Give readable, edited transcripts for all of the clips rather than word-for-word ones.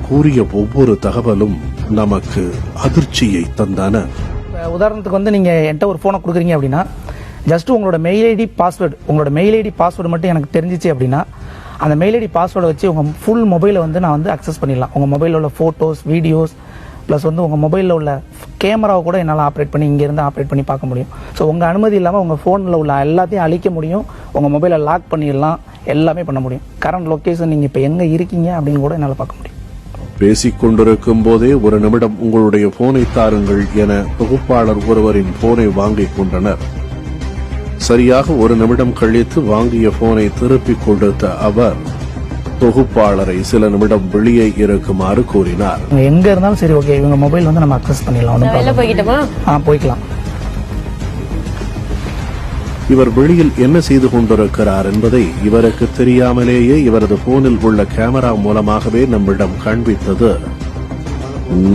கூறிய ஒவ்வொரு தகவலும் நமக்கு அதிர்ச்சியை தந்தன. உதாரணத்துக்கு வந்து நீங்க என்கிட்ட ஒரு போனை கொடுக்குறீங்க அப்படின்னா, ஜஸ்ட் உங்களோட மெயில் ஐடி பாஸ்வேர்டு மட்டும் எனக்கு தெரிஞ்சிச்சு அப்படின்னா, அந்த மெயில் ஐடி பாஸ்வேர்டை வச்சு உங்க ஃபுல் மொபைலை வந்து நான் வந்து அக்சஸ் பண்ணிடலாம். உங்க மொபைலில் உள்ள போட்டோஸ், வீடியோஸ், ப்ளஸ் வந்து உங்க மொபைலில் உள்ள கேமராவை கூட என்னால் ஆப்ரேட் பண்ணி இங்கேருந்து ஆப்ரேட் பண்ணி பார்க்க முடியும். ஸோ உங்கள் அனுமதி இல்லாமல் உங்கள் ஃபோனில் உள்ள எல்லாத்தையும் அழிக்க முடியும். உங்கள் மொபைலை லாக் பண்ணிடலாம், எல்லாமே பண்ண முடியும். கரண்ட் லொக்கேஷன் நீங்கள் இப்போ எங்கே இருக்கீங்க அப்படின்னு கூட என்னால் பார்க்க முடியும். பேசிக் கொண்டிருக்கும் போதே ஒரு நிமிடம் உங்களுடைய போனை தாருங்கள் என தொகுப்பாளர் ஒருவரின் போனை வாங்கிக் கொண்டனர். சரியாக ஒரு நிமிடம் கழித்து வாங்கிய போனை திருப்பிக் கொடுத்த அவர் தொகுப்பாளரை சில நிமிடம் வெளியே இருக்குமாறு கூறினார். எங்க இருந்தாலும் சரி, ஓகே, இவங்க மொபைல் வந்து நம்ம அக்சஸ் பண்ணிடலாம், போய்க்கலாம். இவர் வெளியில் என்ன செய்து கொண்டிருக்கிறார் என்பதை இவருக்கு தெரியாமலேயே இவரது போனில் உள்ள கேமரா மூலமாகவே நம்மிடம் காண்பித்தது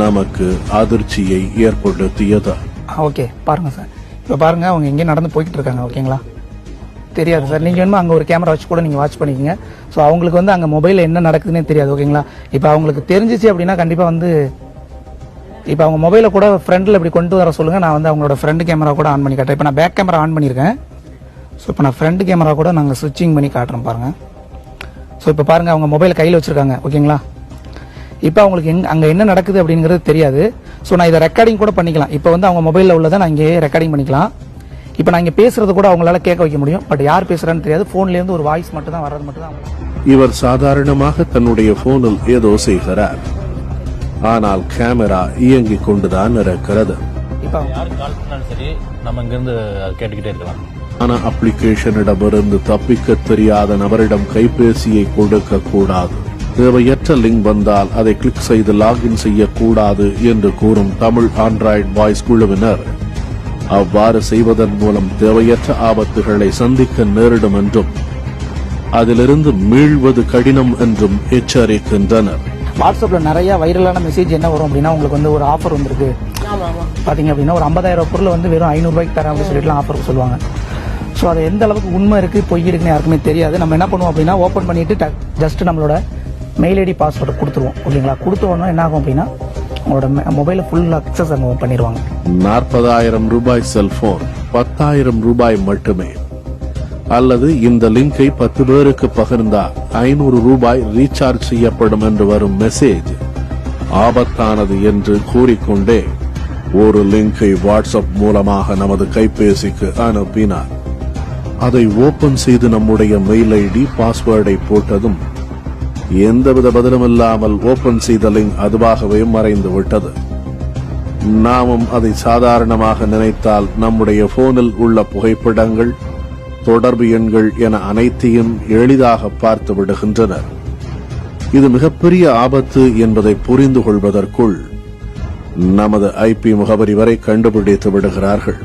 நமக்கு அதிர்ச்சியை ஏற்படுத்தியது. ஓகே, பாருங்க சார், இப்ப பாருங்க அவங்க எங்கே நடந்து போய்கிட்டு இருக்காங்க. ஓகேங்களா, தெரியாது சார். நீங்க வேணுமா அங்க ஒரு கேமரா வச்சு கூட நீங்க வாட்ச் பண்ணிக்கங்க. ஸோ அவங்களுக்கு வந்து அங்க மொபைல்ல என்ன நடக்குதுன்னே தெரியாது. ஓகேங்களா, இப்போ அவங்களுக்கு தெரிஞ்சிச்சு அப்படின்னா கண்டிப்பா வந்து இப்போ அவங்க மொபைலை கூட ஃப்ரண்ட்ல இப்படி கொண்டு வர சொல்லுங்க. நான் வந்து அவங்களோட ஃப்ரண்ட் கேமரா கூட ஆன் பண்ணி காட்டுறேன். இப்போ நான் பேக் கேமரா ஆன் பண்ணியிருக்கேன். ஸோ இப்போ நான் ஃப்ரண்ட் கேமரா கூட நாங்கள் ஸ்விட்சிங் பண்ணி காட்டுறோம் பாருங்க. ஸோ இப்போ பாருங்க அவங்க மொபைல் கையில் வச்சிருக்காங்க. ஓகேங்களா, இப்போ அவங்களுக்கு அங்கே என்ன நடக்குது அப்படிங்கிறது தெரியாது. ஸோ நான் இதை ரெக்கார்டிங் கூட பண்ணிக்கலாம். இப்போ வந்து அவங்க மொபைலில் உள்ளதை நான் இங்கே ரெக்கார்டிங் பண்ணிக்கலாம். இப்போ நான் இங்கே பேசுறது கூட அவங்களால கேட்க வைக்க முடியும். பட் யார் பேசுறான்னு தெரியாது. போன்லேருந்து ஒரு வாய்ஸ் மட்டும் தான் வர்றது மட்டும் தான். இவர் சாதாரணமாக தன்னுடைய போனில் ஏதோ செய்கிறார், ஆனால் கேமரா இயங்கிக் கொண்டுதான் இருக்கிறது. இப்போ யார் கால் பண்ணாலும் சரி நம்ம இங்கிருந்து கேட்டுக்கிட்டே இருக்கலாம். ஆனா அப்ளிகேஷனிடமிருந்து தப்பிக்க தெரியாத நபரிடம் கைபேசியை கொடுக்க கூடாது. தேவையற்ற லிங்க் வந்தால் அதை கிளிக் செய்து லாகின் செய்யக்கூடாது என்று கூறும் தமிழ் ஆண்ட்ராய்டு வாய்ஸ் குழுவினர் அவ்வாறு செய்வதன் மூலம் தேவையற்ற ஆபத்துகளை சந்திக்க நேரிடும் என்றும் அதிலிருந்து மீள்வது கடினம் என்றும் எச்சரிக்கின்றனர். வாட்ஸ்அப்ல நிறைய வைரலான மெசேஜ் என்ன வரும் அப்படின்னா, உங்களுக்கு வந்து ஒரு ஆஃபர் வந்திருக்கு பாத்தீங்க அப்படின்னா, ஒரு 50,000 பொருள் வந்து வெறும் 500 ரூபாய்க்கு தரேன் அப்படின்னு சொல்லிட்டு ஆஃபர் சொல்லுவாங்க. ஸோ அது எந்த அளவுக்கு உண்மை இருக்கு பொய் இருக்குன்னு யாருக்குமே தெரியாது. நம்ம என்ன பண்ணுவோம் அப்படின்னா, ஓப்பன் பண்ணிட்டு ஜஸ்ட் நம்மளோட மெயில் ஐடி பாஸ்வேர்டு கொடுத்துருவோம். ஓகேங்களா, கொடுத்தோன்னா என்ன ஆகும் அப்படின்னா உங்களோட மொபைல ஃபுல் அக்சஸ் அங்க பண்ணிடுவாங்க. 40,000 ரூபாய் செல்போன் 10,000 ரூபாய் மட்டுமே, அல்லது இந்த லிங்கை 10 பேருக்கு பகிர்ந்தால் 500 ரூபாய் ரீசார்ஜ் செய்யப்படும் என்று வரும் மெசேஜ் ஆபத்தானது என்று கூறிக்கொண்டே ஒரு லிங்கை வாட்ஸ்அப் மூலமாக நமது கைபேசிக்கு அனுப்பினார். அதை ஓபன் செய்து நம்முடைய மெயில் ஐடி பாஸ்வேர்டை போட்டதும் எந்தவித பதிலும் இல்லாமல் ஓபன் செய்த லிங்க் அதுவாகவே மறைந்து விட்டது. நாமும் அதை சாதாரணமாக நினைத்தால் நம்முடைய போனில் உள்ள புகைப்படங்கள், தொடர்பு எண்கள் என அனைத்தையும் எளிதாக பார்த்து விடுகின்றனர். இது மிகப்பெரிய ஆபத்து என்பதை புரிந்து கொள்வதற்குள் நமது ஐபி முகவரி வரை கண்டுபிடித்து விடுகிறார்கள்.